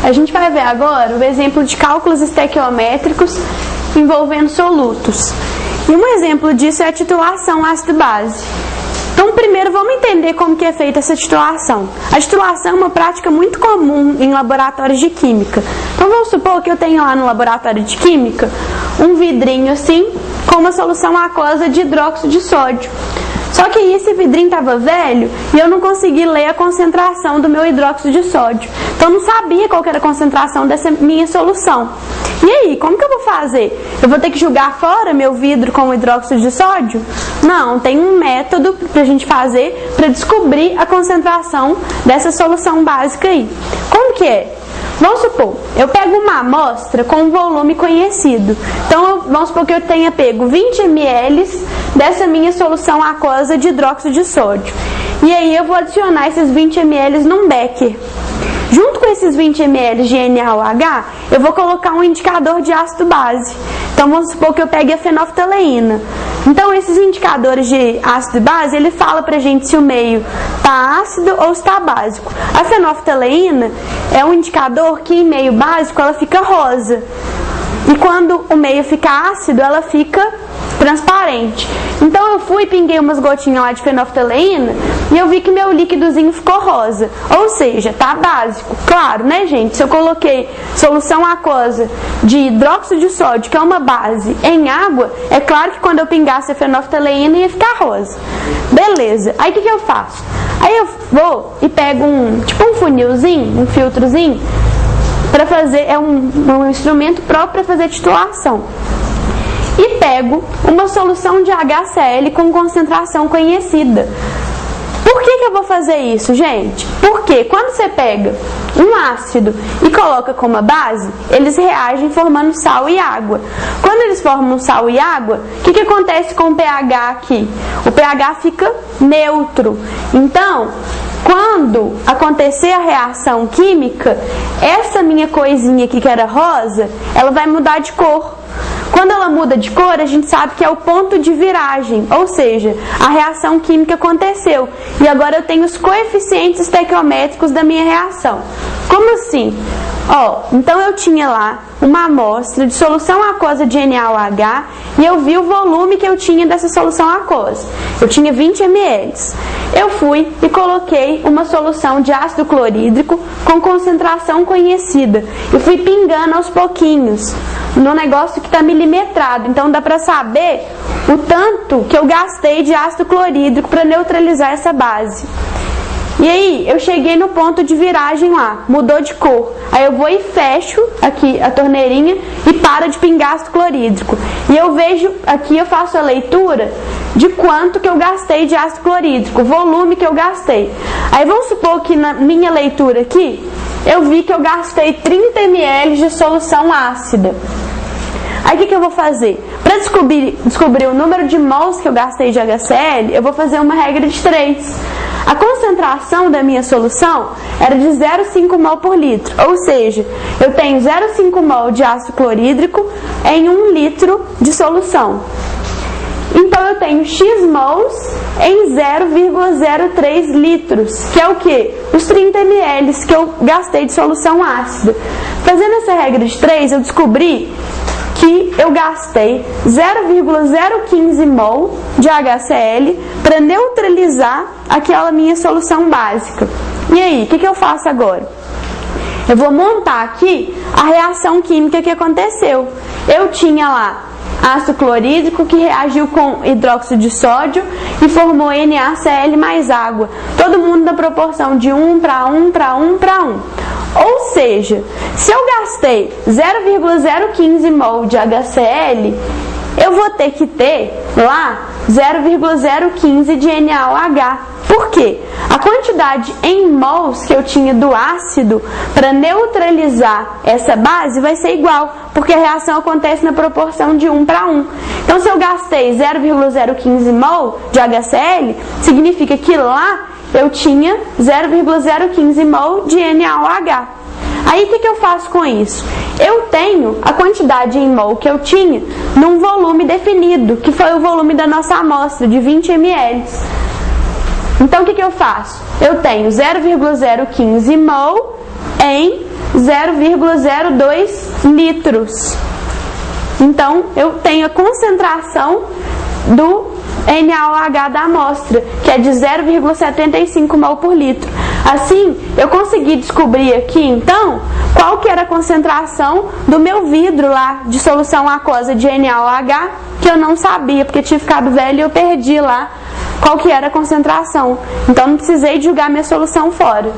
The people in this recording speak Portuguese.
A gente vai ver agora o exemplo de cálculos estequiométricos envolvendo solutos. E um exemplo disso é a titulação ácido-base. Então, primeiro, vamos entender como que é feita essa titulação. A titulação é uma prática muito comum em laboratórios de química. Então, vamos supor que eu tenho lá no laboratório de química um vidrinho assim, com uma solução aquosa de hidróxido de sódio. Só que esse vidrinho estava velho e eu não consegui ler a concentração do meu hidróxido de sódio. Então, eu não sabia qual era a concentração dessa minha solução. E aí, como que eu vou fazer? Eu vou ter que jogar fora meu vidro com o hidróxido de sódio? Não, tem um método para a gente fazer para descobrir a concentração dessa solução básica aí. Como que é? Vamos supor, eu pego uma amostra com um volume conhecido. Então, vamos supor que eu tenha pego 20 ml dessa minha solução aquosa de hidróxido de sódio. E aí eu vou adicionar esses 20 ml num becker. Junto com esses 20 ml de NaOH, eu vou colocar um indicador de ácido base. Então, vamos supor que eu pegue a fenolftaleína. Então, esses indicadores de ácido e base, ele fala pra gente se o meio está ácido ou está básico. A fenolftaleína é um indicador que em meio básico ela fica rosa. E quando o meio fica ácido, ela fica transparente. Então eu fui e pinguei umas gotinhas lá de fenolftaleína e eu vi que meu líquidozinho ficou rosa. Ou seja, tá básico. Claro, né, gente? Se eu coloquei solução aquosa de hidróxido de sódio, que é uma base, em água, é claro que quando eu pingasse a fenolftaleína ia ficar rosa. Beleza. Aí o que eu faço? Aí eu vou e pego um funilzinho, um filtrozinho, para fazer, é um instrumento próprio para fazer titulação. E pego uma solução de HCl com concentração conhecida. Por que eu vou fazer isso, gente? Porque quando você pega um ácido e coloca como base, eles reagem formando sal e água. Quando eles formam sal e água, o que acontece com o pH aqui? O pH fica neutro. Então, quando acontecer a reação química, essa minha coisinha aqui que era rosa, ela vai mudar de cor. Quando ela muda de cor, a gente sabe que é o ponto de viragem, ou seja, a reação química aconteceu. E agora eu tenho os coeficientes estequiométricos da minha reação. Como assim? Então eu tinha lá uma amostra de solução aquosa de NaOH e eu vi o volume que eu tinha dessa solução aquosa. Eu tinha 20 ml. Eu fui e coloquei uma solução de ácido clorídrico com concentração conhecida. Eu fui pingando aos pouquinhos no negócio que está milimetrado. Então dá para saber o tanto que eu gastei de ácido clorídrico para neutralizar essa base. E aí, eu cheguei no ponto de viragem lá, mudou de cor. Aí eu vou e fecho aqui a torneirinha e para de pingar ácido clorídrico. E eu vejo, aqui eu faço a leitura de quanto que eu gastei de ácido clorídrico, o volume que eu gastei. Aí vamos supor que na minha leitura aqui, eu vi que eu gastei 30 ml de solução ácida. Aí o que eu vou fazer? Para descobrir o número de mols que eu gastei de HCl, eu vou fazer uma regra de 3. A concentração da minha solução era de 0,5 mol por litro, ou seja, eu tenho 0,5 mol de ácido clorídrico em 1 litro de solução. Então eu tenho X mols em 0,03 litros, que é o que? Os 30 ml que eu gastei de solução ácida. Fazendo essa regra de 3, eu descobri que eu gastei 0,015 mol de HCl para neutralizar aquela minha solução básica. E aí, o que eu faço agora? Eu vou montar aqui a reação química que aconteceu. Eu tinha lá ácido clorídrico que reagiu com hidróxido de sódio e formou NaCl mais água. Todo mundo na proporção de 1 para 1 para 1 para 1. Ou seja, se eu gastei 0,015 mol de HCl, eu vou ter que ter lá 0,015 de NaOH. Por quê? A quantidade em mols que eu tinha do ácido para neutralizar essa base vai ser igual, porque a reação acontece na proporção de 1 para 1. Então, se eu gastei 0,015 mol de HCl, significa que lá eu tinha 0,015 mol de NaOH. Aí o que eu faço com isso? Eu tenho a quantidade em mol que eu tinha num volume definido, que foi o volume da nossa amostra, de 20 ml. Então o que eu faço? Eu tenho 0,015 mol em 0,02 litros. Então, eu tenho a concentração do NaOH da amostra, que é de 0,75 mol por litro. Assim, eu consegui descobrir aqui, então, qual que era a concentração do meu vidro lá de solução aquosa de NaOH, que eu não sabia, porque tinha ficado velho e eu perdi lá qual que era a concentração. Então, não precisei de jogar minha solução fora.